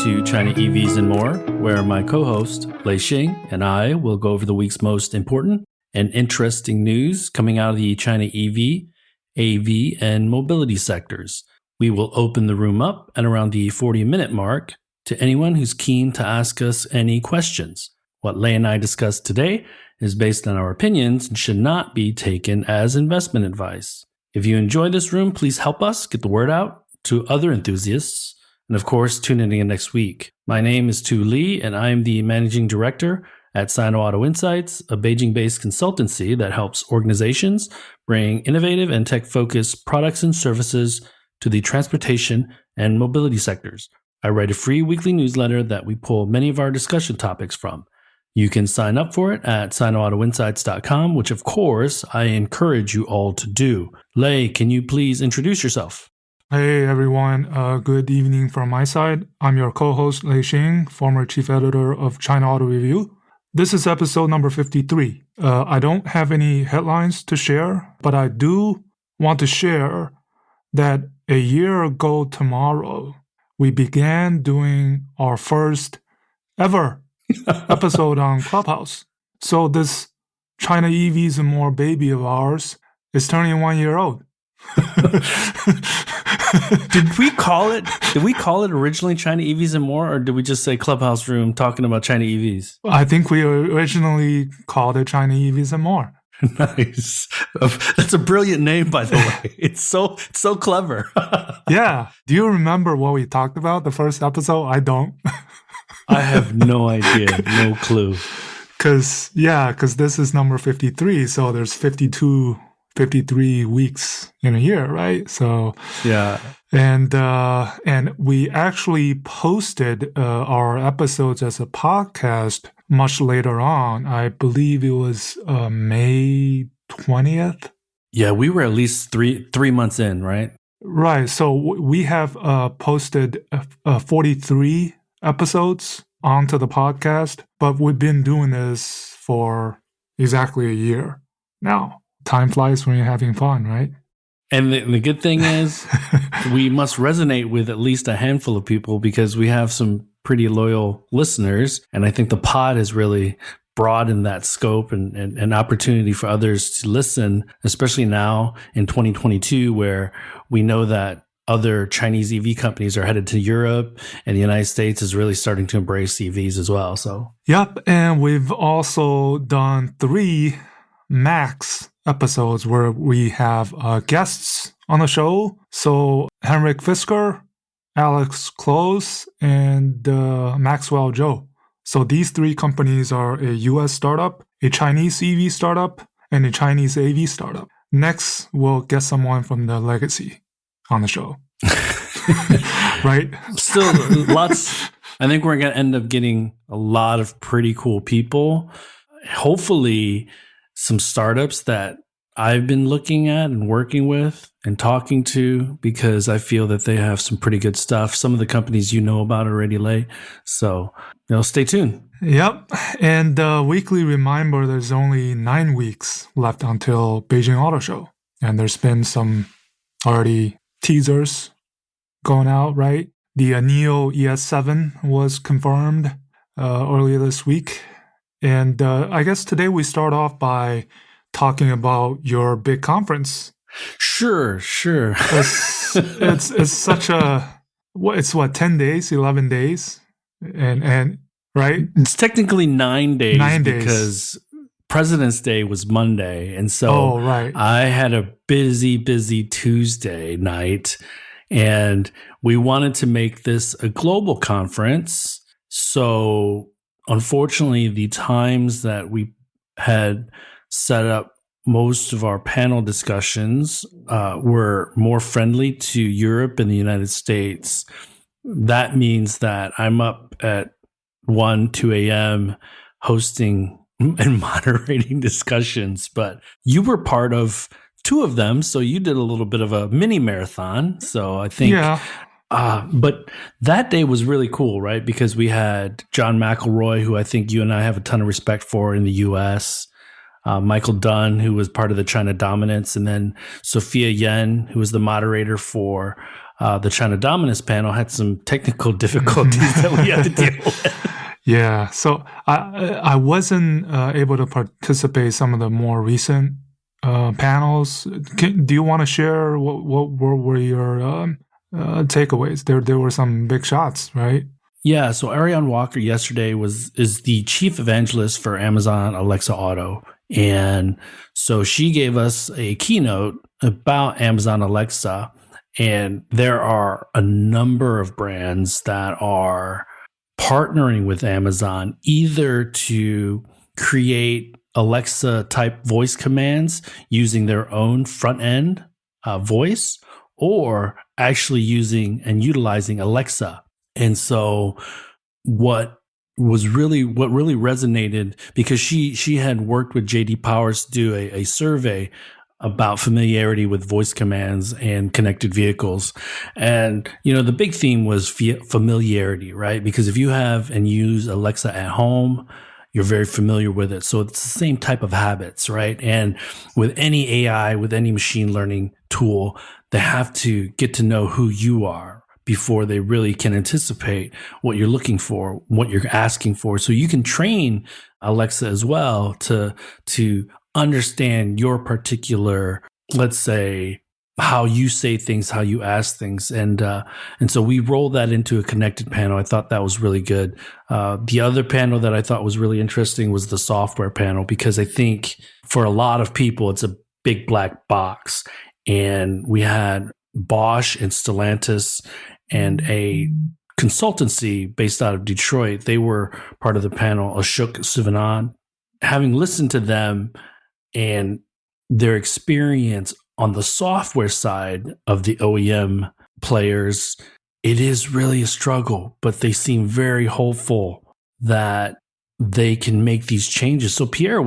to China EVs and More, where my co-host, Lei Xing, and I will go over the week's most important and interesting news coming out of the China EV, AV, and mobility sectors. We will open the room up at around the 40-minute mark to anyone who's keen to ask us any questions. What Lei and I discussed today is based on our opinions and should not be taken as investment advice. If you enjoy this room, please help us get the word out to other enthusiasts. And of course, tune in again next week. My name is Tu Lei, and I am the managing director at Sino Auto Insights, a Beijing-based consultancy that helps organizations bring innovative and tech-focused products and services to the transportation and mobility sectors. I write a free weekly newsletter that we pull many of our discussion topics from. You can sign up for it at sinoautoinsights.com, which of course I encourage you all to do. Lei, can you please introduce yourself? Hey everyone, good evening from my side. I'm your co-host Lei Xing, former chief editor of China Auto Review. This is episode number 53. I don't have any headlines to share, but I do want to share that a year ago tomorrow, we began doing our first ever episode on Clubhouse. So this China EVs and More baby of ours is turning 1 year old. Did we call it originally China EVs and More, or did we just say Clubhouse Room talking about China EVs? I think we originally called it China EVs and More. Nice. That's a brilliant name, by the way. It's so clever. Yeah. Do you remember what we talked about the first episode? I don't. I have no idea. No clue. Because this is number 53. So there's 53 weeks in a year, right? So yeah, and we actually posted our episodes as a podcast much later on. I believe it was May 20th. Yeah, we were at least three months in, right? Right. So we have posted 43 episodes onto the podcast, but we've been doing this for exactly a year now. Time flies when you're having fun, right? And the good thing is we must resonate with at least a handful of people because we have some pretty loyal listeners. And I think the pod has really broadened that scope and opportunity for others to listen, especially now in 2022, where we know that other Chinese EV companies are headed to Europe, and the United States is really starting to embrace EVs as well. So, yep. And we've also done 3 Max episodes where we have guests on the show. So Henrik Fisker, Alex Close, and Maxwell Zhou. So these 3 companies are a US startup, a Chinese EV startup, and a Chinese AV startup. Next, we'll get someone from the legacy on the show. Right? Still lots. I think we're going to end up getting a lot of pretty cool people. Hopefully some startups that I've been looking at and working with and talking to, because I feel that they have some pretty good stuff. Some of the companies you know about already, Lei. So, stay tuned. Yep. And weekly reminder, there's only 9 weeks left until Beijing Auto Show. And there's been some already teasers going out, right? The NIO ES7 was confirmed earlier this week. And I guess today we start off by talking about your big conference. Sure. It's such a, it's 10 days, 11 days? And right? It's technically 9 days. 9 days. Because President's Day was Monday. And so right. I had a busy Tuesday night. And we wanted to make this a global conference. So unfortunately, the times that we had set up most of our panel discussions were more friendly to Europe and the United States. That means that I'm up at 2 a.m. hosting and moderating discussions, but you were part of 2 of them, so you did a little bit of a mini marathon. So I think, but that day was really cool, right? Because we had John McElroy, who I think you and I have a ton of respect for in the U.S., Michael Dunn, who was part of the China Dominance, and then Sophia Yen, who was the moderator for the China dominance panel had some technical difficulties that we had to deal with. Yeah, so I wasn't able to participate some of the more recent panels. Do you want to share what were your takeaways? There were some big shots, right? Yeah, so Ariane Walker yesterday is the chief evangelist for Amazon Alexa Auto. And so she gave us a keynote about Amazon Alexa. And there are a number of brands that are partnering with Amazon either to create Alexa type voice commands using their own front end voice, or actually using and utilizing Alexa. And so what really resonated, because she had worked with JD Powers to do a survey about familiarity with voice commands and connected vehicles. And, the big theme was familiarity, right? Because if you have and use Alexa at home, you're very familiar with it. So it's the same type of habits, right? And with any AI, with any machine learning tool, they have to get to know who you are before they really can anticipate what you're looking for, what you're asking for. So you can train Alexa as well to understand your particular, let's say, how you say things, how you ask things. And so we rolled that into a connected panel. I thought that was really good. The other panel that I thought was really interesting was the software panel, because I think for a lot of people, it's a big black box. And we had Bosch and Stellantis and a consultancy based out of Detroit. They were part of the panel, Ashok Sivanan. Having listened to them and their experience on the software side of the OEM players, it is really a struggle, but they seem very hopeful that they can make these changes. So Pierre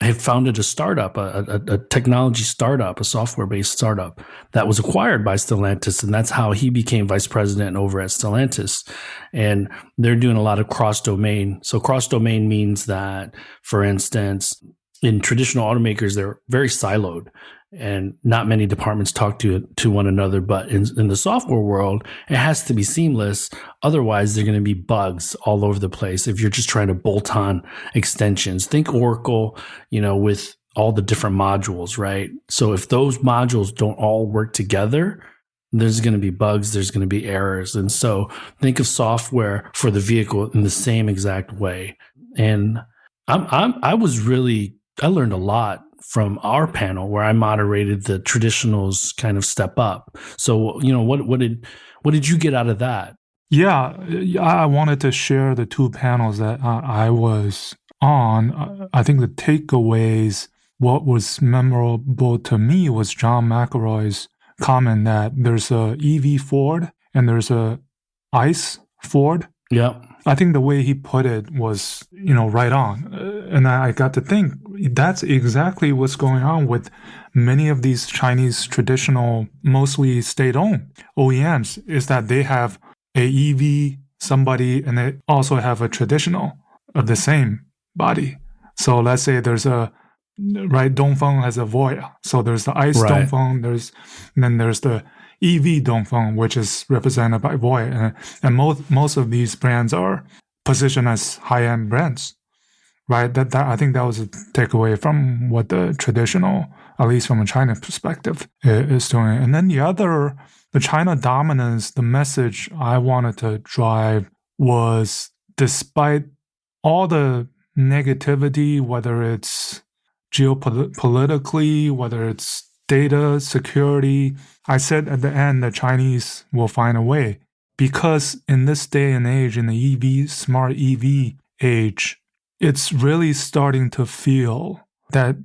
had founded a startup, a technology startup, a software-based startup that was acquired by Stellantis, and that's how he became vice president over at Stellantis. And they're doing a lot of cross-domain. So cross-domain means that, for instance, in traditional automakers, they're very siloed and not many departments talk to one another. But in the software world, it has to be seamless. Otherwise, there are going to be bugs all over the place if you're just trying to bolt on extensions. Think Oracle, with all the different modules, right? So if those modules don't all work together, there's going to be bugs, there's going to be errors. And so think of software for the vehicle in the same exact way. And I learned a lot from our panel where I moderated the traditionals kind of step up. So, what did you get out of that? Yeah, I wanted to share the two panels that I was on. I think the takeaways, what was memorable to me was John McElroy's comment that there's a EV Ford and there's a ICE Ford. Yeah. I think the way he put it was, right on. And I got to think that's exactly what's going on with many of these Chinese traditional, mostly state-owned OEMs, is that they have a EV somebody and they also have a traditional of the same body. So let's say there's Dongfeng has a Voya. So there's the ICE right. Dongfeng, then there's the EV Dongfeng, which is represented by Voya. And most of these brands are positioned as high-end brands, right? That I think that was a takeaway from what the traditional, at least from a China perspective, is doing. And then the China dominance, the message I wanted to drive was, despite all the negativity, whether it's geopolitically, whether it's data security, I said at the end the Chinese will find a way. Because in this day and age, in the smart EV age, it's really starting to feel that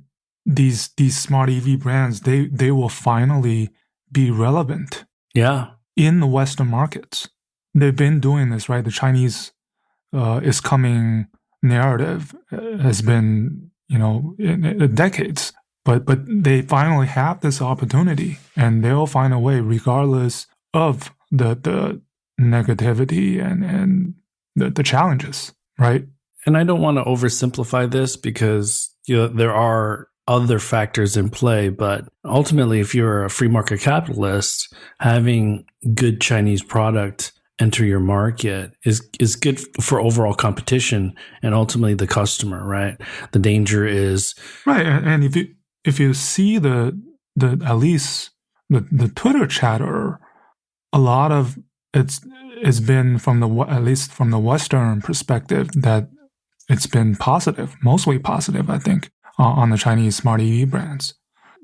these smart EV brands, they will finally be relevant. Yeah. In the Western markets. They've been doing this, right? The Chinese is coming narrative has been, in decades. But they finally have this opportunity, and they'll find a way regardless of the negativity and the challenges, right? And I don't want to oversimplify this because there are other factors in play. But ultimately, if you're a free market capitalist, having good Chinese product enter your market is good for overall competition and ultimately the customer, right? The danger is right. And if you see the at least the Twitter chatter, a lot of it's been from at least from the Western perspective that it's been positive, mostly positive, I think, on the Chinese smart EV brands.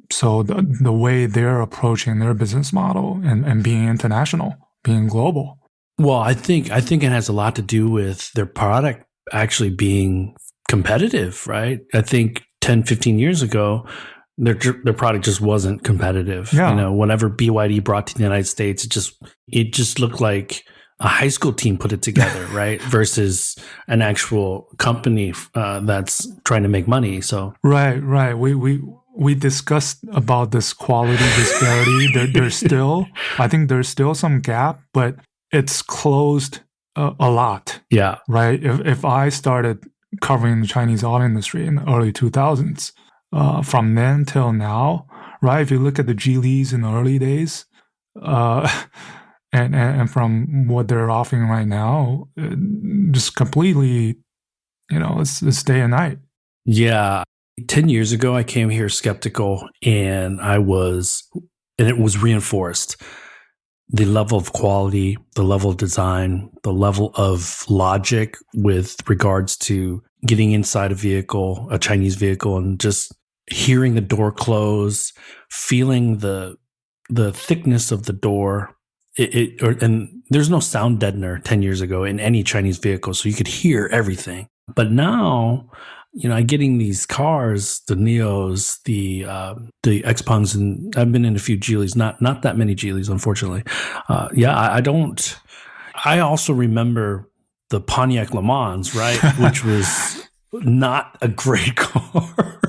So the way they're approaching their business model and being international, being global. Well, I think it has a lot to do with their product actually being competitive, right? I think 10, 15 years ago, their product just wasn't competitive. Yeah. You know, whenever BYD brought to the United States, it just looked like a high school team put it together, right? Versus an actual company that's trying to make money. So right. We discussed about this quality disparity. I think there's still some gap, but it's closed a lot. Yeah. Right. If I started covering the Chinese auto industry in the early 2000s, from then till now, right? If you look at the Geelys in the early days, and from what they're offering right now, just completely, it's day and night. Yeah. 10 years ago, I came here skeptical, and it was reinforced. The level of quality, the level of design, the level of logic with regards to getting inside a Chinese vehicle, and just hearing the door close, feeling the thickness of the door. And there's no sound deadener 10 years ago in any Chinese vehicle, so you could hear everything. But now, I'm getting these cars, the Neos, the Xpengs, and I've been in a few Geelys, not that many Geelys, unfortunately. I also remember the Pontiac Le Mans, right? Which was not a great car.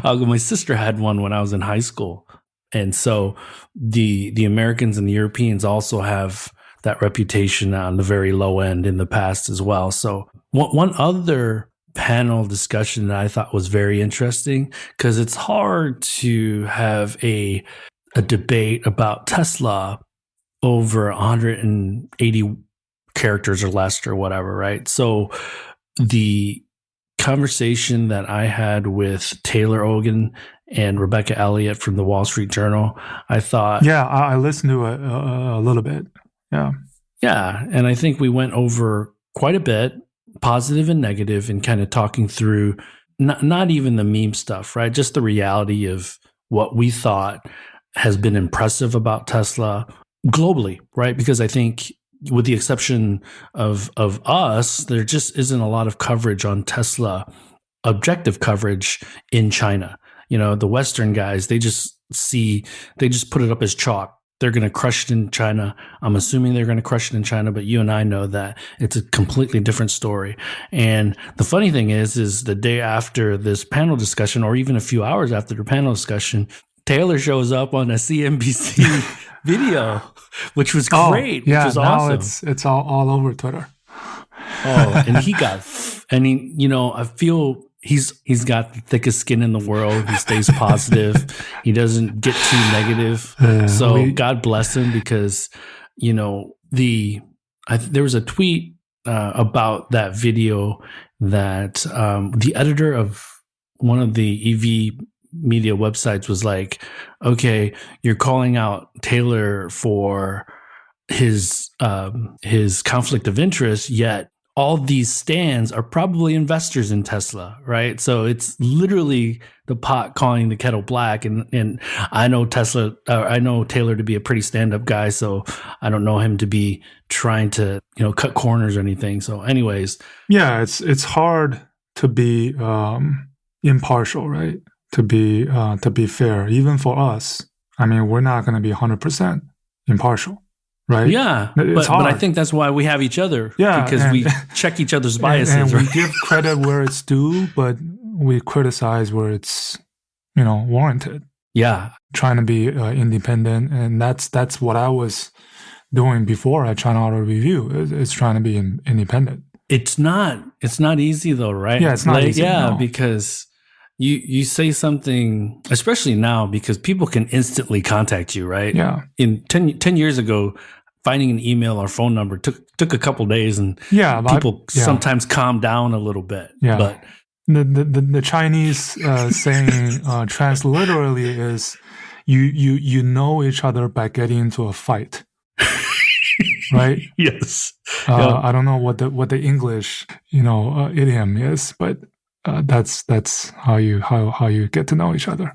My sister had one when I was in high school. And so the Americans and the Europeans also have that reputation on the very low end in the past as well. So one other panel discussion that I thought was very interesting, because it's hard to have a debate about Tesla over 180 characters or less or whatever, right? So the conversation that I had with Taylor Ogan and Rebecca Elliott from the Wall Street Journal, I thought... Yeah, I listened to it a little bit. Yeah. Yeah, and I think we went over quite a bit, positive and negative, and kind of talking through not even the meme stuff, right? Just the reality of what we thought has been impressive about Tesla globally, right? Because I think with the exception of us, there just isn't a lot of coverage on Tesla, objective coverage in China. The Western guys, they just put it up as chalk. They're going to crush it in China. I'm assuming they're going to crush it in China, but you and I know that it's a completely different story. And the funny thing is the day after this panel discussion, or even a few hours after the panel discussion, Taylor shows up on a CNBC video, which was great. Yeah, which was now awesome. It's all over Twitter. And I feel he's got the thickest skin in the world. He stays positive. He doesn't get too negative. God bless him, because, there was a tweet about that video that the editor of one of the EV media websites was like, okay, you're calling out Taylor for his conflict of interest, yet all these stands are probably investors in Tesla, right? So it's literally the pot calling the kettle black. And I know I know Taylor to be a pretty stand-up guy, so I don't know him to be trying to, cut corners or anything. So anyways. Yeah, it's hard to be impartial, right? To be fair, even for us. I mean, we're not going to be 100% impartial. Right? Yeah, but I think that's why we have each other. Yeah, because we check each other's biases. And we give credit where it's due, but we criticize where it's, warranted. Yeah, trying to be independent, and that's what I was doing before at China Auto Review. Is trying to be independent. It's not easy though, right? Yeah, it's not easy. Yeah, no. because You say something, especially now, because people can instantly contact you, right? Yeah. In 10 years ago, finding an email or phone number took a couple days, and people sometimes calm down a little bit. Yeah. But the Chinese saying transliterally is you know each other by getting into a fight. Right? Yes. I don't know what the English idiom is, but that's how you get to know each other.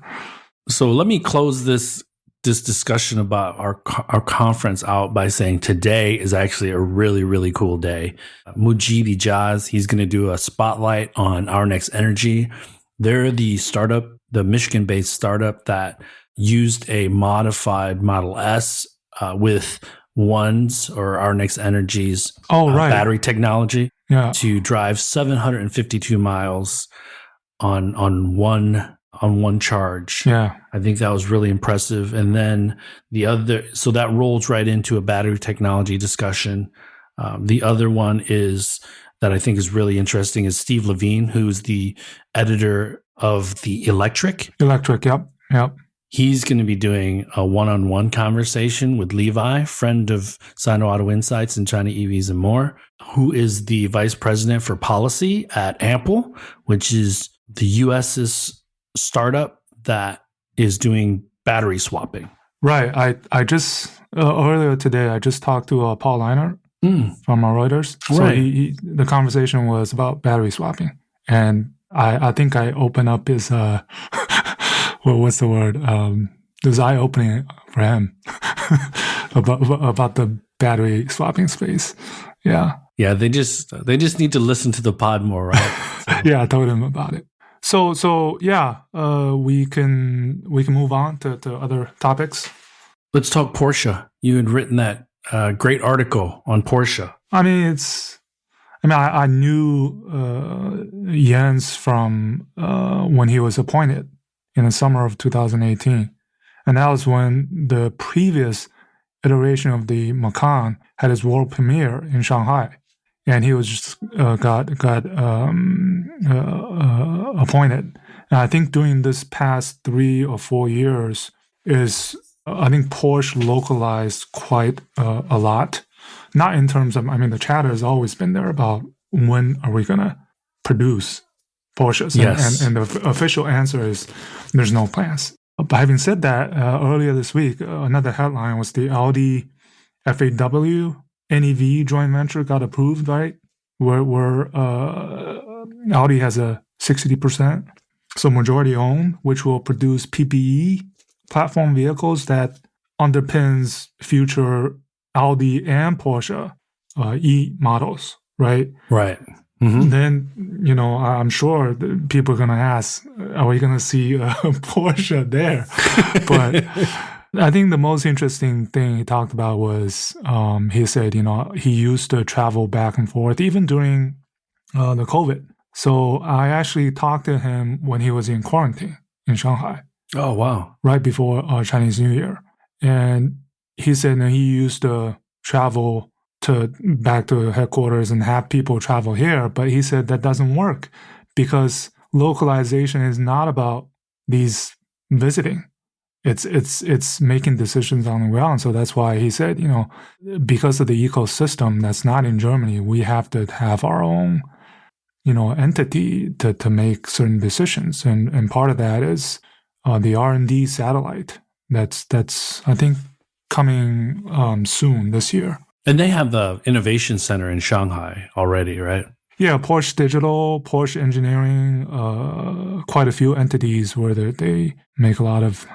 So let me close this discussion about our conference out by saying today is actually a really, really cool day. Mujib Ijaz, he's going to do a spotlight on Our Next Energy. They're the Michigan-based startup that used a modified Model S with One's or Our Next Energy's battery technology to drive 752 miles on one charge. Yeah. I think that was really impressive. And then so that rolls right into a battery technology discussion. The other one that I think is really interesting is Steve Levine, who's the editor of The Electric. Yep. He's going to be doing a one-on-one conversation with Levi, friend of Sino Auto Insights and China EVs and More, who is the vice president for policy at Ample, which is the U.S.'s startup that is doing battery swapping. Right. I just earlier today I just talked to Paul Leinert from Reuters. So right. The conversation was about battery swapping, and I think I opened up his what's the word? It was eye-opening for him about the battery swapping space. Yeah. Yeah, they just need to listen to the pod more, right? So. Yeah, I told him about it. So yeah, we can move on to other topics. Let's talk Porsche. You had written that great article on Porsche. I knew Jens from when he was appointed in the summer of 2018. And that was when the previous iteration of the Macan had its world premiere in Shanghai. And he was just got appointed. And I think during this past 3 or 4 years I think Porsche localized quite a lot. Not in terms of, the chatter has always been there about when are we going to produce Porsches. Yes. And the official answer is there's no plans. But having said that, earlier this week, another headline was the Audi FAW NEV joint venture got approved, right? Where Audi has a 60%, so majority owned, which will produce PPE platform vehicles that underpins future Audi and Porsche E models, right? Right. Mm-hmm. Then, I'm sure people are going to ask, are we going to see a Porsche there? But I think the most interesting thing he talked about was he said, he used to travel back and forth, even during the COVID. So I actually talked to him when he was in quarantine in Shanghai. Oh, wow. Right before Chinese New Year. And he said that he used to travel back to headquarters and have people travel here. But he said that doesn't work because localization is not about these visiting. It's making decisions on the ground. So that's why he said, because of the ecosystem that's not in Germany, we have to have our own, entity to make certain decisions. And part of that is the R&D satellite that's I think coming soon this year. And they have the innovation center in Shanghai already, right? Yeah, Porsche Digital, Porsche Engineering, quite a few entities where they make a lot of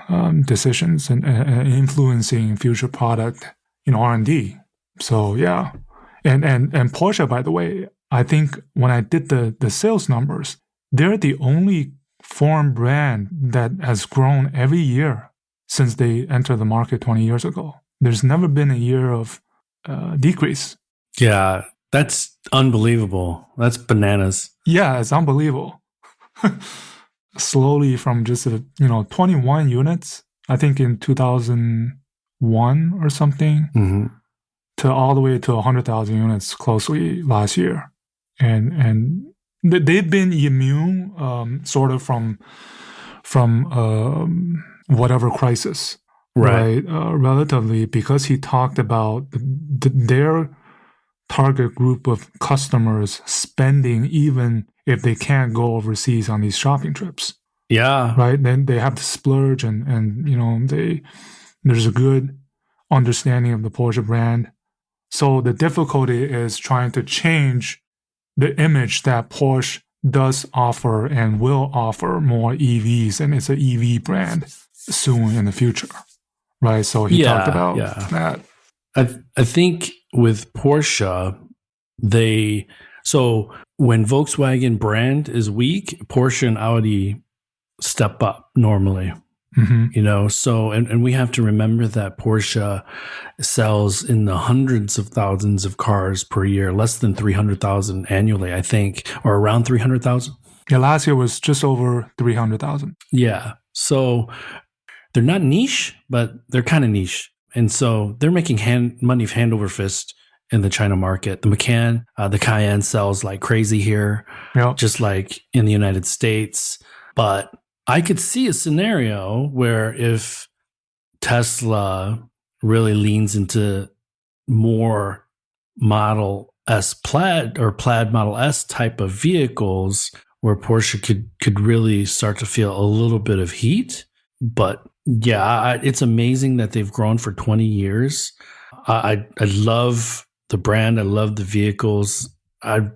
decisions and influencing future product in R&D. So yeah, and Porsche, by the way, I think when I did the sales numbers, they're the only foreign brand that has grown every year since they entered the market 20 years ago. There's never been a year of decrease. Yeah, that's unbelievable. That's bananas. Yeah, it's unbelievable. Slowly from just 21 units, I think in 2001 or something, to all the way to 100,000 units closely last year. And they've been immune, sort of from whatever crisis, right? Relatively, because he talked about their target group of customers spending even if they can't go overseas on these shopping trips. Yeah. Right. Then they have to splurge and there's a good understanding of the Porsche brand. So the difficulty is trying to change the image that Porsche does offer and will offer more EVs, and it's an EV brand soon in the future. Right. So he talked about that. I think with Porsche, so when Volkswagen brand is weak, Porsche and Audi step up normally. Mm-hmm. So and we have to remember that Porsche sells in the hundreds of thousands of cars per year, less than 300,000 annually, I think, or around 300,000. Yeah, last year was just over 300,000. Yeah. So they're not niche, but they're kind of niche. And so they're making money hand over fist in the China market. The Macan, the Cayenne sells like crazy here, just like in the United States. But I could see a scenario where if Tesla really leans into more Model S Plaid or Plaid Model S type of vehicles, where Porsche could really start to feel a little bit of heat. But yeah, it's amazing that they've grown for 20 years. I love the brand. I love the vehicles. I'd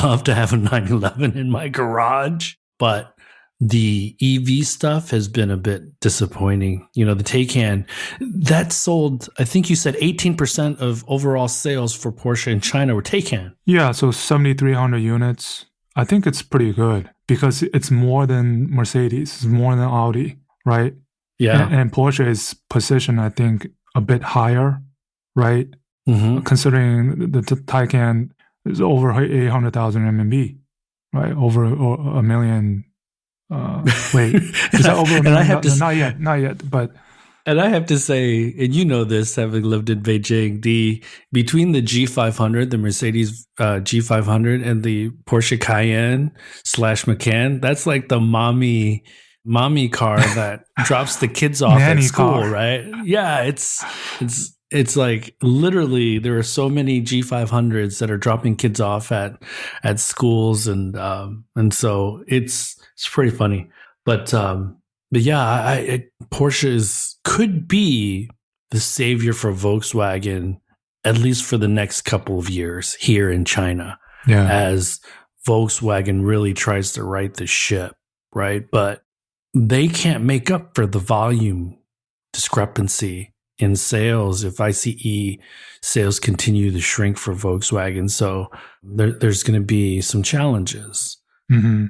love to have a 911 in my garage, but the EV stuff has been a bit disappointing. The Taycan, that sold, I think you said 18% of overall sales for Porsche in China were Taycan. Yeah, so 7,300 units. I think it's pretty good because it's more than Mercedes, it's more than Audi, right? Yeah. And Porsche is positioned, I think, a bit higher, right? Mm-hmm. Considering the Taycan is over 800,000 RMB, right? Over a million. Wait, is that over a million? Not yet. But and I have to say, and this, having lived in Beijing, between the G500, the Mercedes G500, and the Porsche Cayenne / Macan, that's like the mommy car that drops the kids off at school, car. Right? Yeah, it's like literally there are so mmany G500s that are dropping kids off at schools, and so it's pretty funny. But yeah, Porsche could be the savior for Volkswagen, at least for the next couple of years here in China, as Volkswagen really tries to right the ship, right? But they can't make up for the volume discrepancy in sales if ICE sales continue to shrink for Volkswagen. So there's going to be some challenges. Mm-hmm.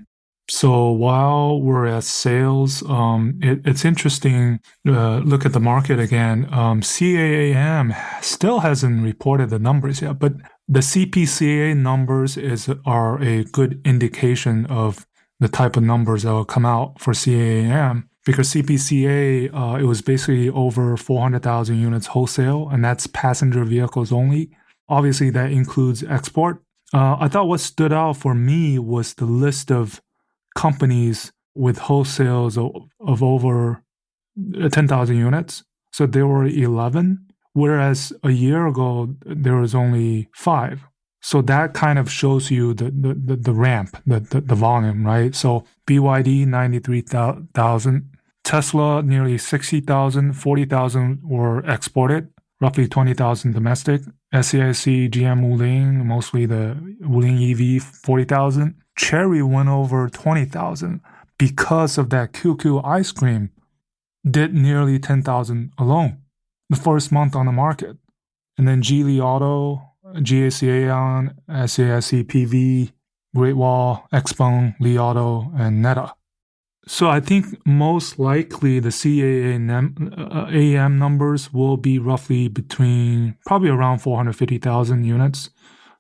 So while we're at sales, it's interesting. Look at the market again. CAAM still hasn't reported the numbers yet, but the CPCA numbers are a good indication of the type of numbers that will come out for CAAM. Because CPCA, it was basically over 400,000 units wholesale, and that's passenger vehicles only. Obviously, that includes export. I thought what stood out for me was the list of companies with wholesales of over 10,000 units. So there were 11, whereas a year ago, there was only 5. So that kind of shows you the ramp, the volume, right? So BYD, 93,000. Tesla, nearly 60,000. 40,000 were exported, roughly 20,000 domestic. SAIC, GM Wuling, mostly the Wuling EV, 40,000. Chery went over 20,000 because of that QQ ice cream, did nearly 10,000 alone the first month on the market. And then Geely Auto, GAC Aeon, SAIC PV, Great Wall, Xpeng, Li Auto, and Neta. So I think most likely the CAAM numbers will be roughly probably around 450,000 units.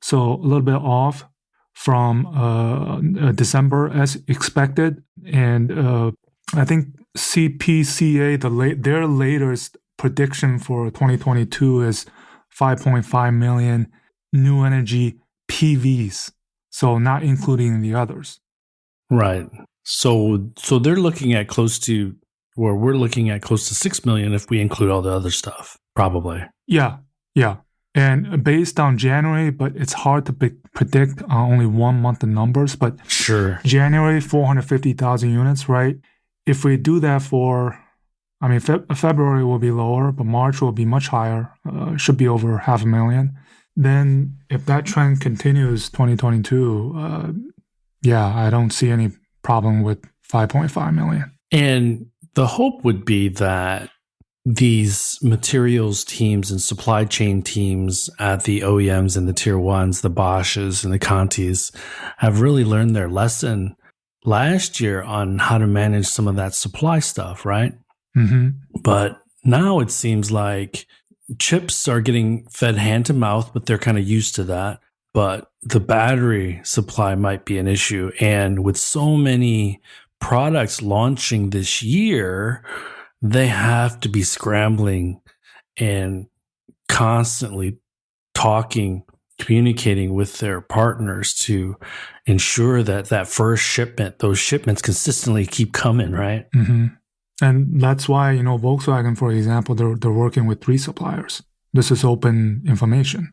So a little bit off from December as expected. And I think CPCA, their latest prediction for 2022 is 5.5 million new energy PVs. So not including the others. Right. So they're looking at close to, or we're looking at close to 6 million if we include all the other stuff, probably. Yeah. And based on January, but it's hard to predict only 1 month of numbers. But sure, January, 450,000 units, right? If we do that for, February will be lower, but March will be much higher, should be over 500,000. Then if that trend continues 2022, I don't see any problem with 5.5 million. And the hope would be that these materials teams and supply chain teams at the OEMs and the tier ones, the Bosches and the Contis, have really learned their lesson last year on how to manage some of that supply stuff, right? Mm-hmm. But now it seems like chips are getting fed hand to mouth, but they're kind of used to that. But the battery supply might be an issue. And with so many products launching this year, they have to be scrambling and constantly talking, communicating with their partners to ensure that first shipment, those shipments consistently keep coming, right? Mm-hmm. And that's why, Volkswagen, for example, they're working with 3 suppliers. This is open information.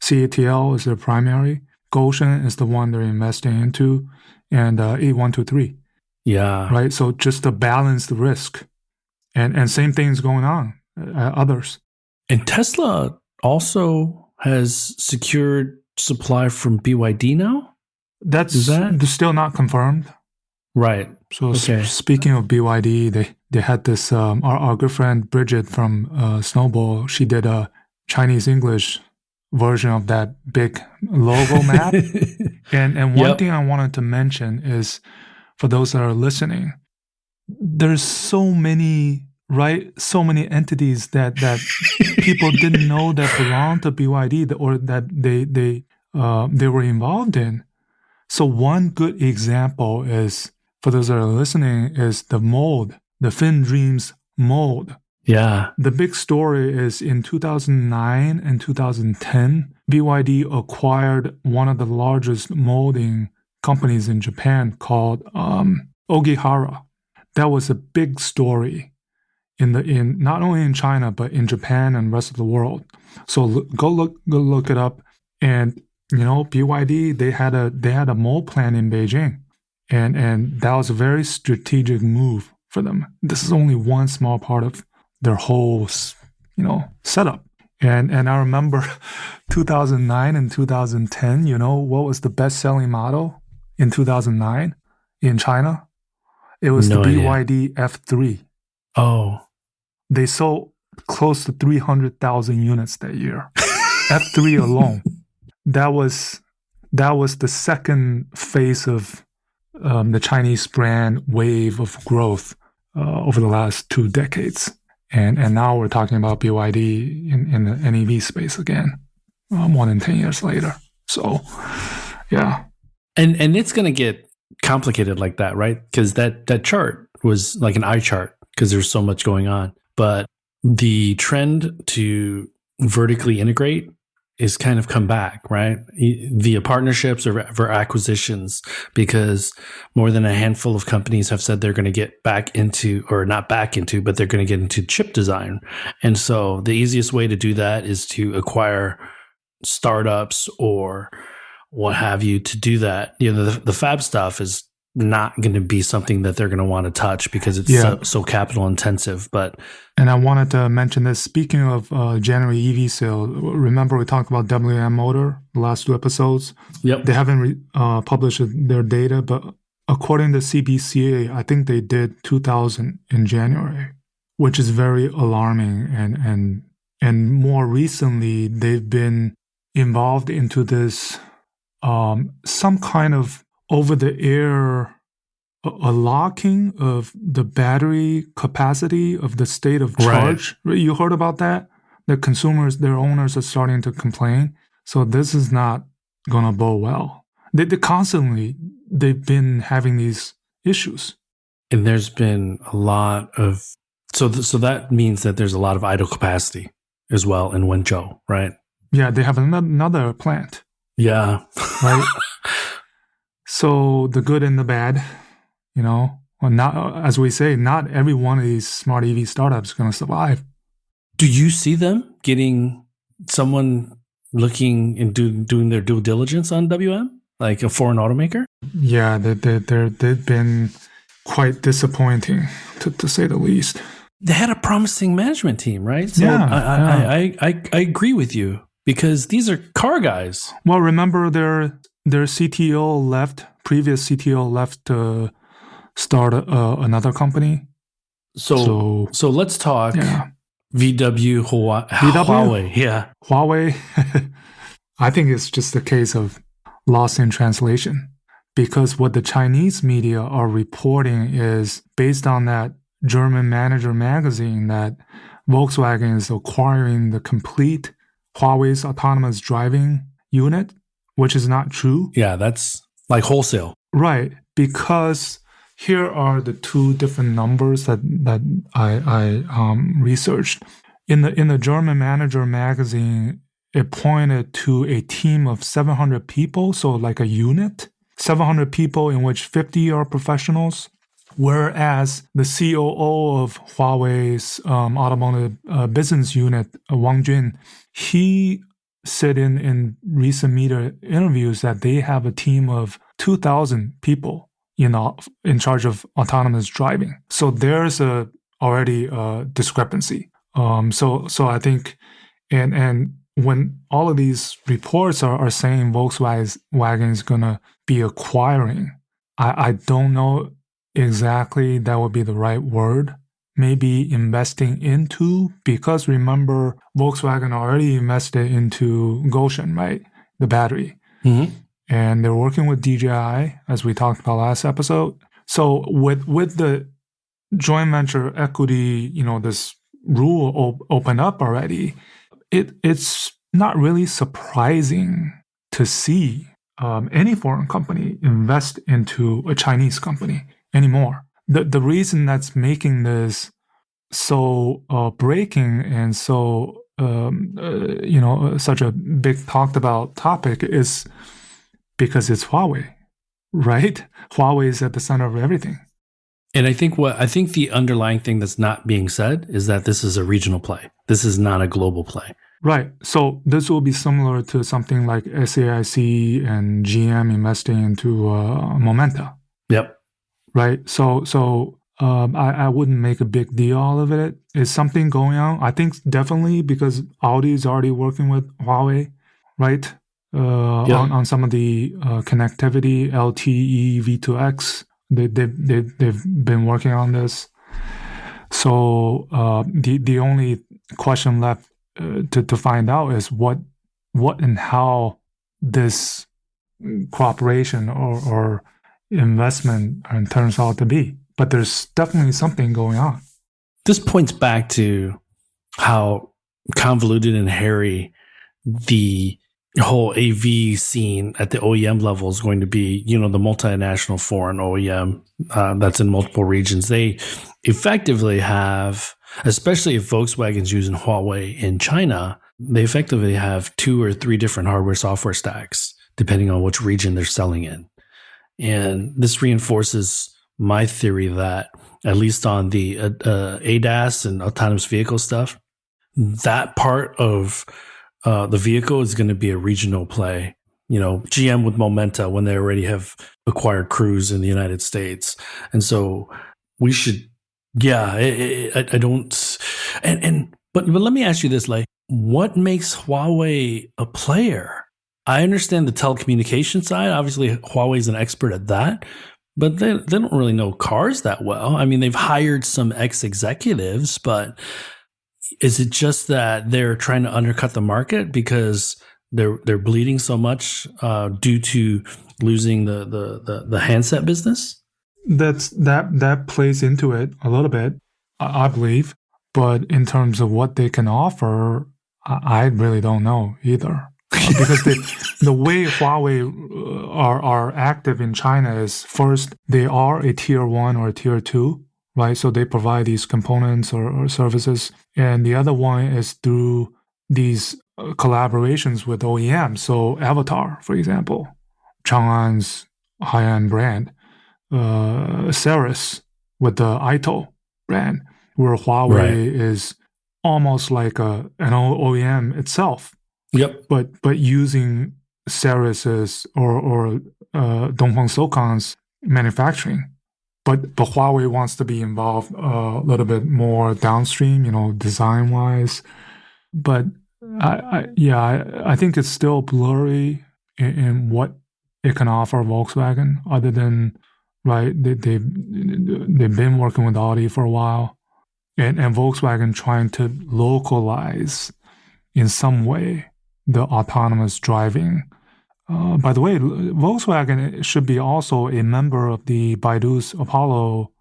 CATL is their primary. Goshen is the one they're investing into, and 8123. Yeah. Right. So just to balance the risk, and same thing's going on at others. And Tesla also has secured supply from BYD now. That's still not confirmed. Right. So speaking of BYD, they had this, our good friend Bridget from Snowball, she did a Chinese English version of that big logo map. And one thing I wanted to mention is, for those that are listening, there's so many entities that people didn't know that belonged to BYD or that they were involved in. So one good example is, for those that are listening, is the mold, the Fin Dreams mold. Yeah. The big story is in 2009 and 2010, BYD acquired one of the largest molding companies in Japan called Ogihara. That was a big story in not only in China but in Japan and rest of the world. So go look it up. And BYD, they had a mold plant in Beijing, and that was a very strategic move for them. This is only one small part of their whole setup. And I remember 2009 and 2010. What was the best-selling model in 2009 in China? It was the BYD F3. Oh. They sold close to 300,000 units that year. F3 alone. That was the second phase of the Chinese brand wave of growth over the last 2 decades. And now we're talking about BYD in the NEV space again, more than 10 years later. So, yeah. And it's going to get complicated like that, right? Because that chart was like an eye chart because there's so much going on. But the trend to vertically integrate is kind of come back, right? Via partnerships or for acquisitions, because more than a handful of companies have said they're going to get back into, or not back into, but they're going to get into chip design. And so the easiest way to do that is to acquire startups or what have you to do that. The fab stuff is not going to be something that they're going to want to touch because it's so capital intensive. And I wanted to mention this. Speaking of January EV sale, remember we talked about WM Motor the last 2 episodes? Yep. They haven't published their data, but according to CBCA, I think they did 2,000 in January, which is very alarming. And more recently, they've been involved into this some kind of over-the-air locking of the battery capacity of the state of charge. Right. You heard about that? The consumers, their owners are starting to complain. So this is not going to bode well. They've been having these issues. And there's been a lot of, so that means that there's a lot of idle capacity as well in Wenzhou, right? Yeah, they have another plant. Yeah. Right? So the good and the bad, not as we say, not every one of these smart EV startups is going to survive. Do you see them getting someone looking and doing their due diligence on WM, like a foreign automaker? Yeah, they've been quite disappointing, to say the least. They had a promising management team, right? So Yeah, I agree with you because these are car guys. Well, remember their previous CTO left to start another company. So let's talk VW, Huawei. Yeah. Huawei, I think it's just a case of lost in translation, because what the Chinese media are reporting is based on that German Manager magazine that Volkswagen is acquiring the complete Huawei's autonomous driving unit, which is not true. Yeah, that's like wholesale. Right, because here are the two different numbers that I researched. In the German Manager magazine, it pointed to a team of 700 people, so like a unit, 700 people in which 50 are professionals, whereas the COO of Huawei's automotive business unit, Wang Jun, he said in recent media interviews that they have a team of 2,000 people in charge of autonomous driving. So there's already a discrepancy. So I think, and when all of these reports are saying Volkswagen is going to be acquiring, I don't know exactly that would be the right word. Maybe investing into, because remember, Volkswagen already invested into Goshen, right? The battery. Mm-hmm. And they're working with DJI, as we talked about last episode. So with the joint venture equity, this rule open up already, it's not really surprising to see any foreign company invest into a Chinese company anymore. The reason that's making this so breaking and so such a big talked about topic is because it's Huawei, right? Huawei is at the center of everything. And I think the underlying thing that's not being said is that this is a regional play. This is not a global play. Right. So this will be similar to something like SAIC and GM investing into Momenta. Yep. Right. So I wouldn't make a big deal out of it. Is something going on? I think definitely because Audi is already working with Huawei, right? On some of the connectivity, LTE, V2X. They've been working on this. So the only question left to find out is what and how this cooperation or investment turns out to be. But there's definitely something going on. This points back to how convoluted and hairy the whole AV scene at the OEM level is going to be. The multinational foreign OEM that's in multiple regions. They effectively have, especially if Volkswagen's using Huawei in China, they effectively have 2 or 3 different hardware software stacks, depending on which region they're selling in. And this reinforces my theory that, at least on the ADAS and autonomous vehicle stuff, that part of the vehicle is going to be a regional play. GM with Momenta when they already have acquired Cruise in the United States. And so we should, I don't, but let me ask you this, like, what makes Huawei a player? I understand the telecommunication side. Obviously, Huawei is an expert at that, but they don't really know cars that well. I mean, they've hired some ex-executives, but is it just that they're trying to undercut the market because they're bleeding so much due to losing the handset business? That plays into it a little bit, I believe. But in terms of what they can offer, I really don't know either. Because the way Huawei are active in China is, first, they are a tier 1 or a tier 2, right? So they provide these components or services. And the other one is through these collaborations with OEMs. So Avatar, for example, Chang'an's high-end brand, Ceres with the Ito brand, where Right. Huawei is almost like an OEM itself, Yep. but using Ceres's or Dongfeng Silicon's manufacturing. But Huawei wants to be involved a little bit more downstream, design wise. But I think it's still blurry in what it can offer Volkswagen, other than right they've been working with Audi for a while, and Volkswagen trying to localize in some way the autonomous driving. By the way, Volkswagen should be also a member of the Baidu's Apollo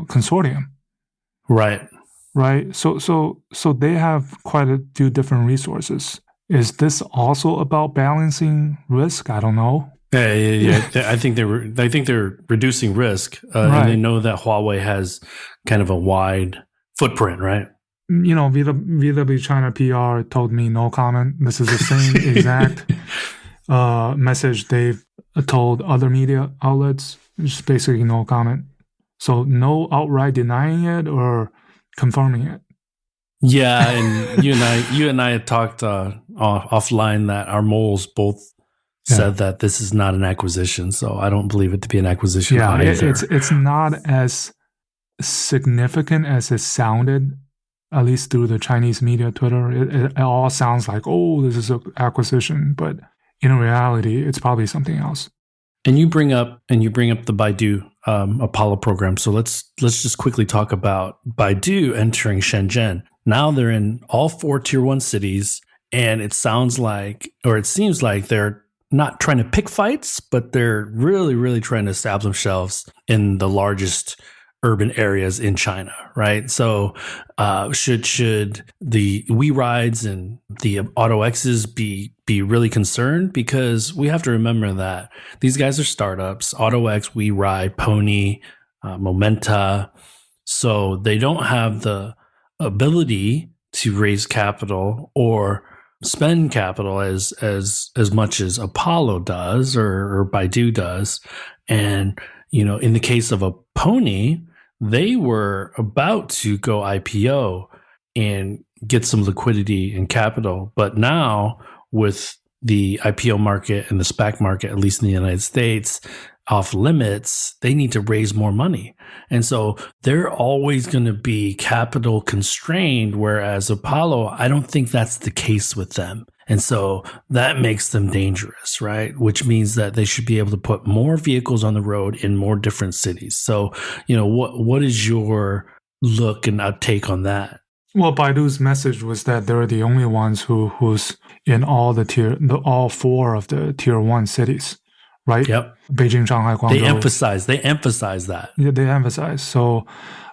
consortium, Right. right? So they have quite a few different resources. Is this also about balancing risk? I don't know. Yeah. I think they're reducing risk, Right. and they know that Huawei has kind of a wide footprint, right? VW China PR told me no comment. This is the same exact message they've told other media outlets. Just basically no comment. So no outright denying it or confirming it. Yeah, and you and I had talked offline that our moles both said that this is not an acquisition, so I don't believe it to be an acquisition either. It's not as significant as it sounded, at least through the Chinese media Twitter. It all sounds like, oh, this is an acquisition, but in reality, it's probably something else. And you bring up the Baidu Apollo program. So let's just quickly talk about Baidu entering Shenzhen. Now they're in all 4 tier 1 cities, and it seems like they're not trying to pick fights, but they're really, really trying to establish themselves in the largest urban areas in China, right? So should the WeRides and the Auto X's be really concerned? Because we have to remember that these guys are startups: Auto X, WeRide, Pony, Momenta. So they don't have the ability to raise capital or spend capital as much as Apollo does or Baidu does. And in the case of a Pony, they were about to go IPO and get some liquidity and capital. But now with the IPO market and the SPAC market, at least in the United States, off limits, they need to raise more money. And so they're always going to be capital constrained, whereas Apollo, I don't think that's the case with them. And so that makes them dangerous, right? Which means that they should be able to put more vehicles on the road in more different cities. So, what is your look and take on that? Well, Baidu's message was that they're the only ones who's in all 4 of the tier 1 cities, right? Yep. Beijing, Shanghai, Guangzhou. They emphasize that. Yeah, they emphasize. So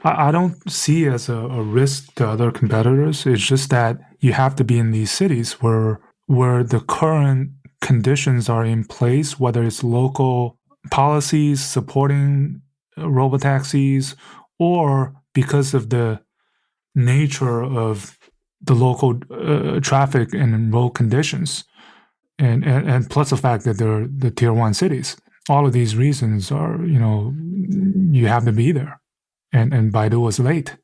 I don't see it as a risk to other competitors. It's just that you have to be in these cities where the current conditions are in place, whether it's local policies supporting robotaxis or because of the nature of the local traffic and road conditions, and plus the fact that they're the tier 1 cities. All of these reasons are, you have to be there, and Baidu was late.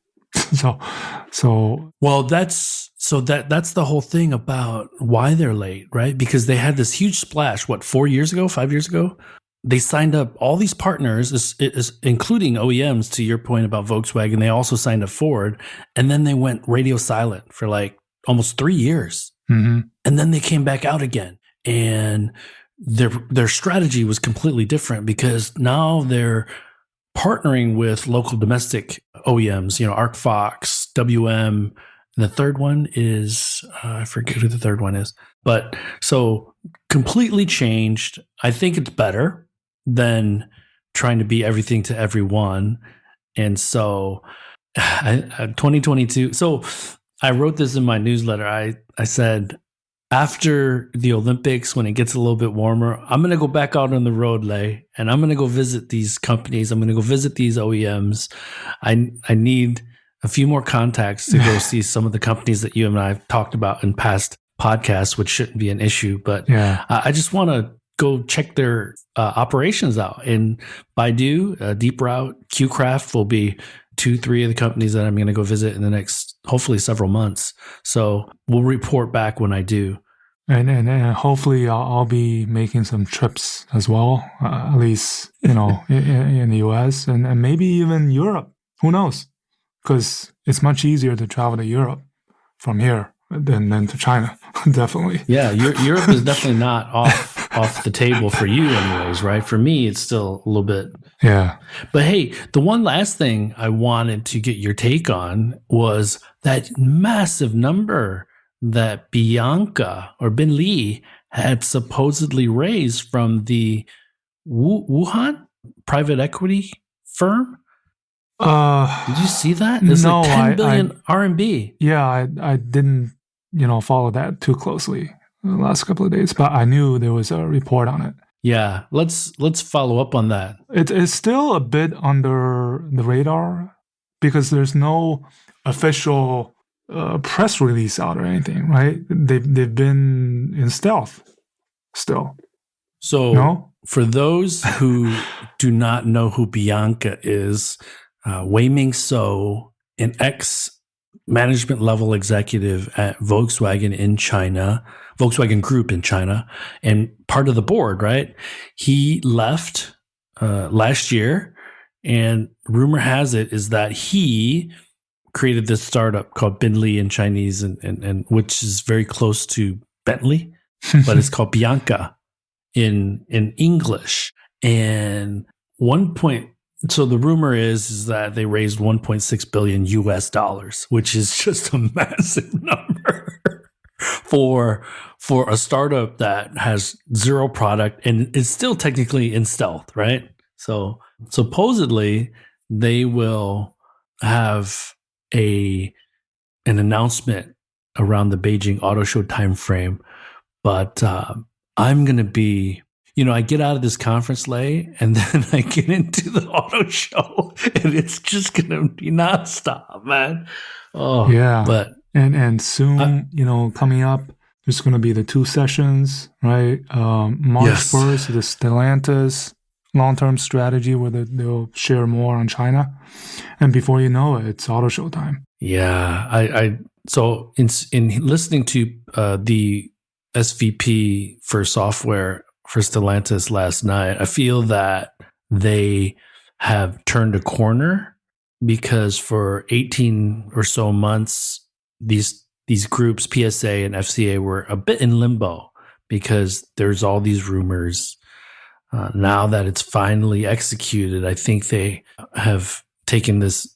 Well, that's the whole thing about why they're late, right? Because they had this huge splash, 5 years ago? They signed up all these partners, including OEMs, to your point about Volkswagen. They also signed up Ford, and then they went radio silent for like almost 3 years. Mm-hmm. And then they came back out again. And their strategy was completely different because now they're partnering with local domestic OEMs, ArcFox, WM. And the third one is, I forget who the third one is. But so completely changed. I think it's better than trying to be everything to everyone. And so 2022. So I wrote this in my newsletter. I said, after the Olympics, when it gets a little bit warmer, I'm going to go back out on the road, Lei, and I'm going to go visit these companies. I'm going to go visit these OEMs. I need a few more contacts to go see some of the companies that you and I have talked about in past podcasts, which shouldn't be an issue. But yeah. I just want to go check their operations out. And Baidu, Deep Route, QCraft will be 2-3 of the companies that I'm going to go visit in the next, hopefully, several months. So we'll report back when I do. And hopefully I'll be making some trips as well, at least, in the US and maybe even Europe. Who knows? Because it's much easier to travel to Europe from here than to China, definitely. Yeah, Europe is definitely not off the table for you anyways, right? For me, it's still a little bit. Yeah. But hey, the one last thing I wanted to get your take on was that massive number that Bianca or Bin Li had supposedly raised from the Wuhan private equity firm. Did you see that? It's no, like 10 billion RMB. Yeah, I didn't, follow that too closely the last couple of days, but I knew there was a report on it. Yeah, let's follow up on that. It's still a bit under the radar because there's no official press release out or anything, right? They've been in stealth still. So for those who do not know who Bianca is, Wei Ming So, an ex-management level executive at Volkswagen in China, Volkswagen Group in China, and part of the board, right? He left last year, and rumor has it is that he created this startup called Bin Li in Chinese, and which is very close to Bentley, but it's called Bianca in English. And so the rumor is that they raised $1.6 billion US, which is just a massive number for a startup that has zero product and is still technically in stealth, right? So supposedly they will have an announcement around the Beijing Auto Show timeframe, but I'm going to be, I get out of this conference, Lei, and then I get into the auto show, and it's just going to be nonstop, man. Oh, yeah. But and soon, coming up, there's going to be the 2 sessions, right? March 1st, the Stellantis long-term strategy where they'll share more on China. And before you know it, it's auto show time. Yeah. So in listening to the SVP for software for Stellantis last night, I feel that they have turned a corner because for 18 or so months, these groups, PSA and FCA, were a bit in limbo because there's all these rumors. Now that it's finally executed, I think they have taken this,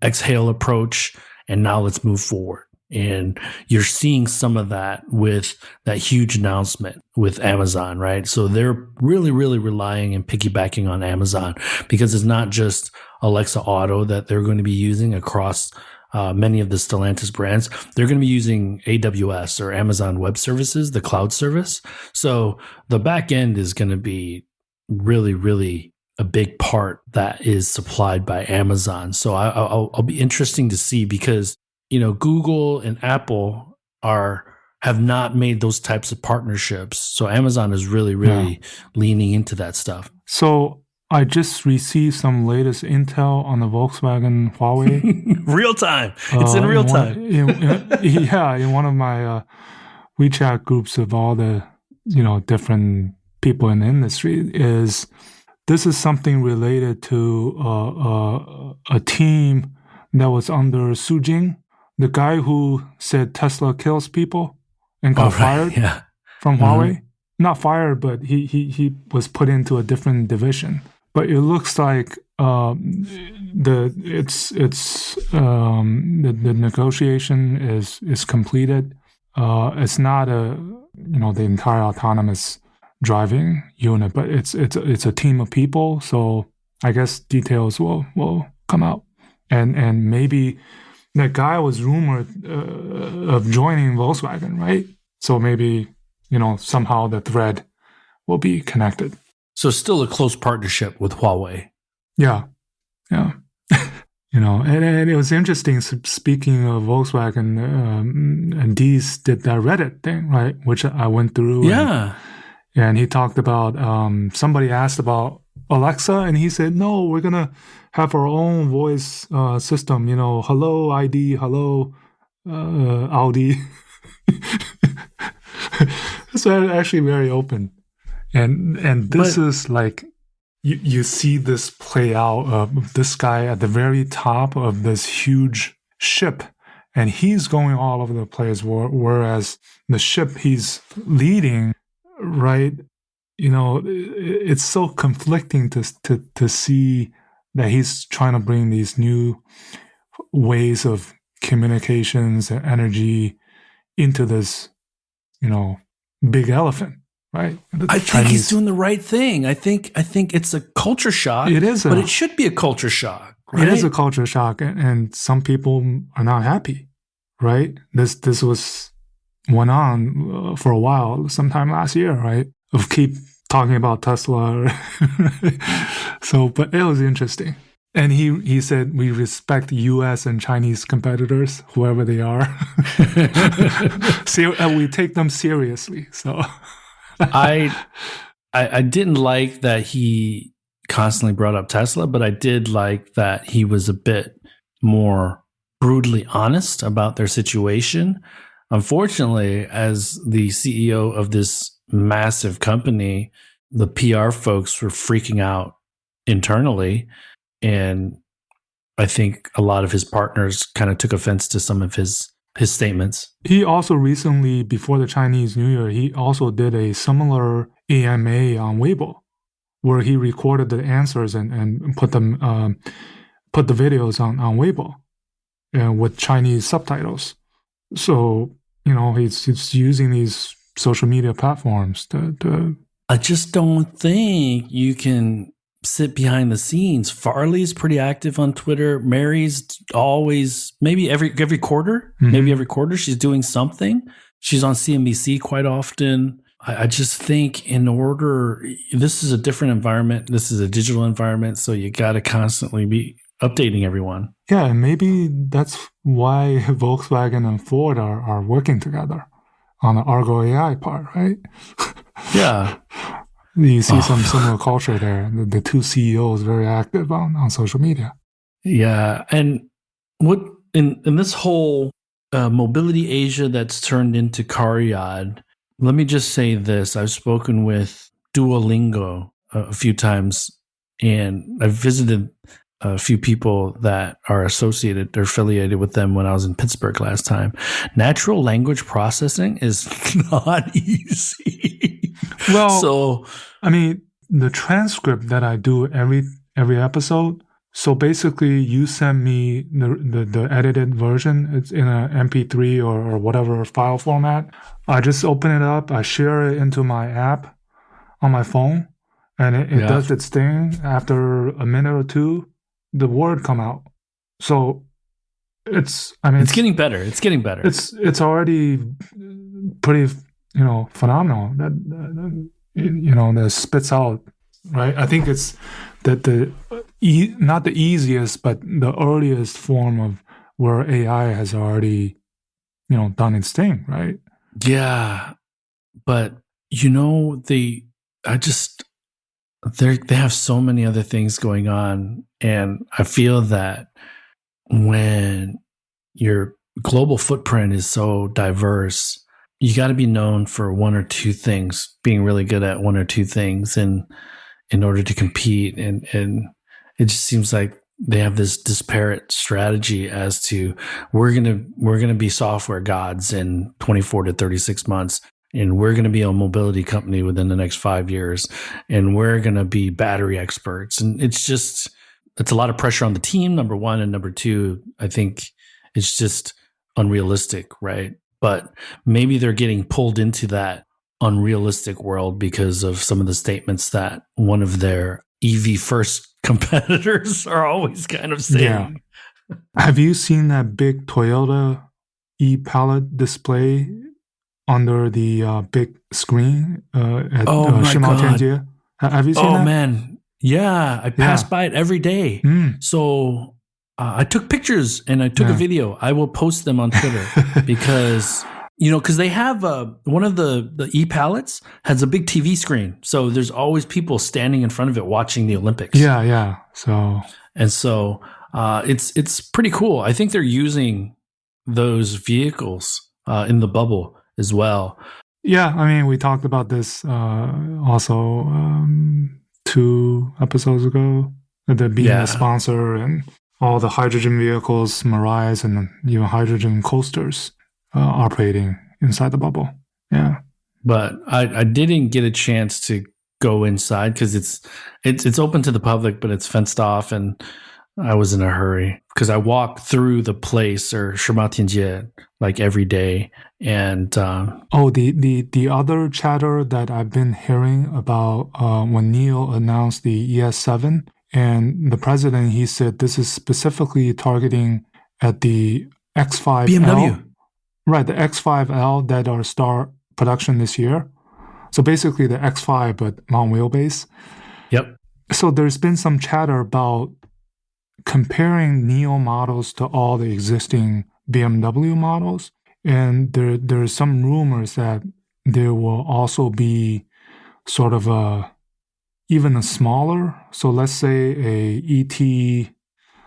exhale approach, and now let's move forward. And you're seeing some of that with that huge announcement with Amazon, right? So they're really, really relying and piggybacking on Amazon because it's not just Alexa Auto that they're going to be using across many of the Stellantis brands. They're going to be using AWS or Amazon Web Services, the cloud service. So the back end is going to be really, really a big part that is supplied by Amazon. So I'll be interesting to see because Google and Apple have not made those types of partnerships. So Amazon is really, really leaning into that stuff. So I just received some latest intel on the Volkswagen Huawei. Real time. It's in real time. In one of my WeChat groups of all the different people in the industry, this is something related to a team that was under Su Jing, the guy who said Tesla kills people and got fired from Huawei. Not fired, but he was put into a different division. But it looks like the negotiation is completed. It's not the entire autonomous driving unit, but it's a team of people. So I guess details will come out, and maybe that guy was rumored of joining Volkswagen, right? So maybe somehow the thread will be connected. So still a close partnership with Huawei. Yeah. And it was interesting. Speaking of Volkswagen, and Dees did that Reddit thing, right? Which I went through. Yeah. And he talked about somebody asked about Alexa, and he said, "No, we're gonna have our own voice system. Hello ID, hello Audi." So actually very open, and this is like you see this play out of this guy at the very top of this huge ship, and he's going all over the place, whereas the ship he's leading, right? It's so conflicting to see that he's trying to bring these new ways of communications and energy into this, big elephant, right? I think he's doing the right thing. I think it's a culture shock. It is, but it should be a culture shock. Right? It is a culture shock, and some people are not happy, right? This went on for a while, sometime last year, right? Of keep talking about Tesla. So, but it was interesting. And he said, we respect U.S. and Chinese competitors, whoever they are. We take them seriously. So I didn't like that he constantly brought up Tesla, but I did like that he was a bit more brutally honest about their situation. Unfortunately, as the CEO of this massive company, the PR folks were freaking out internally. And I think a lot of his partners kind of took offense to some of his statements. He also recently, before the Chinese New Year, he also did a similar AMA on Weibo, where he recorded the answers and put the videos on Weibo with Chinese subtitles. So, he's using these social media platforms to... I just don't think you can sit behind the scenes. Farley's pretty active on Twitter. Mary's always, maybe every quarter, maybe every quarter she's doing something. She's on CNBC quite often. I just think this is a different environment. This is a digital environment. So you got to constantly be updating everyone. Yeah, and maybe that's why Volkswagen and Ford are working together on the Argo AI part, right? Yeah. You see some similar culture there. The two CEOs very active on social media. Yeah. And what in this whole Mobility Asia that's turned into Cariad, let me just say this. I've spoken with Duolingo a few times, and I've visited a few people that are associated or affiliated with them when I was in Pittsburgh last time. Natural language processing is not easy. Well, so I mean, the transcript that I do every episode. So basically, you send me the edited version. It's in a MP3 or whatever file format. I just open it up. I share it into my app on my phone, and it does its thing. After a minute or two, the word come out. So it's getting better. It's getting better. It's already pretty phenomenal that spits out, right? I think it's that not the easiest, but the earliest form of where AI has already done its thing, right? Yeah, but they have so many other things going on, and I feel that when your global footprint is so diverse, you got to be known for one or two things, being really good at one or two things, and in order to compete. And it just seems like they have this disparate strategy as to we're gonna be software gods in 24 to 36 months, and we're gonna be a mobility company within the next 5 years, and we're gonna be battery experts. And it's a lot of pressure on the team, number one, and number two, I think it's just unrealistic, right? But maybe they're getting pulled into that unrealistic world because of some of the statements that one of their EV first competitors are always kind of saying. Yeah. Have you seen that big Toyota e-palette display under the big screen at Shenzhen? Have you seen that? Oh, man. Yeah. I pass by it every day. So I took pictures and I took a video. I will post them on Twitter because Because they have one of the e-pallets has a big TV screen. So there's always people standing in front of it watching the Olympics. Yeah. So it's pretty cool. I think they're using those vehicles in the bubble as well. Yeah, I mean, we talked about this also 2 episodes ago. The being a sponsor and all the hydrogen vehicles, Mirais, and even hydrogen coasters operating inside the bubble. Yeah. But I didn't get a chance to go inside because it's open to the public, but it's fenced off, and I was in a hurry because I walk through the place or Shimatianjie like every day. And the other chatter that I've been hearing about when NIO announced the ES7 and the president, he said this is specifically targeting at the X5L. BMW. Right, the X5L that are start production this year. So basically the X5 but long wheelbase. Yep. So there's been some chatter about comparing NIO models to all the existing BMW models. And there's some rumors that there will also be sort of even a smaller. So let's say a ET,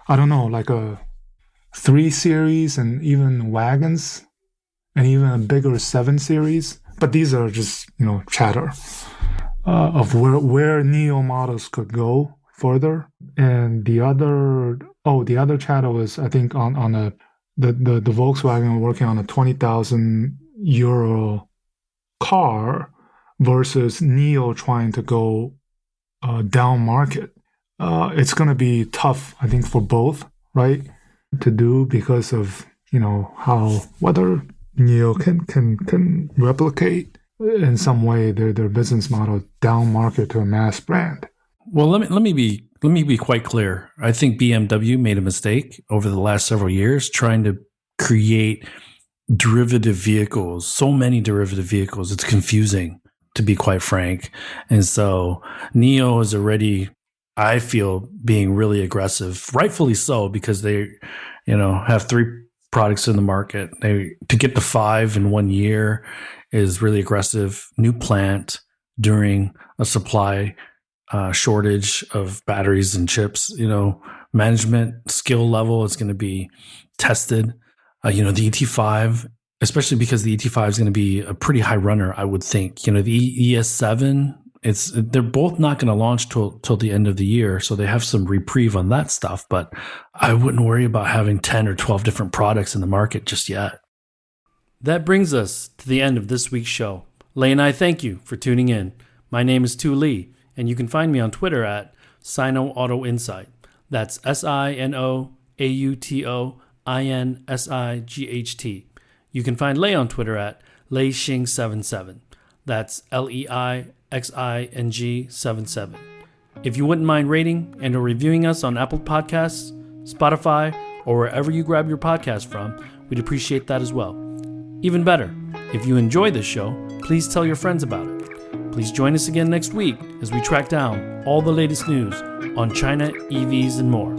I don't know, like a 3 Series and even wagons and even a bigger 7 Series. But these are just, chatter of where NIO models could go further. And the other chatter was, I think, on the Volkswagen working on a 20,000 euro car versus NIO trying to go down market. It's going to be tough, I think, for both, right, to do because of whether NIO can replicate in some way their business model down market to a mass brand. Well, let me be quite clear. I think BMW made a mistake over the last several years trying to create derivative vehicles, so many derivative vehicles. It's confusing, to be quite frank. And so NIO is already, I feel, being really aggressive, rightfully so, because they, have 3 products in the market. To get to 5 in 1 year is really aggressive. New plant during a supply shortage of batteries and chips, management skill level is going to be tested. The ET5, especially because the ET5 is going to be a pretty high runner, I would think. The ES7, they're both not going to launch till the end of the year, so they have some reprieve on that stuff. But I wouldn't worry about having 10 or 12 different products in the market just yet. That brings us to the end of this week's show. Lei and I thank you for tuning in. My name is Tu Lei, and you can find me on Twitter at Sino Auto Insight. That's SinoAutoInsight. You can find Lei on Twitter at LeiXing77. That's LEIXING77. If you wouldn't mind rating and or reviewing us on Apple Podcasts, Spotify, or wherever you grab your podcast from, we'd appreciate that as well. Even better, if you enjoy this show, please tell your friends about it. Please join us again next week as we track down all the latest news on China, EVs, and more.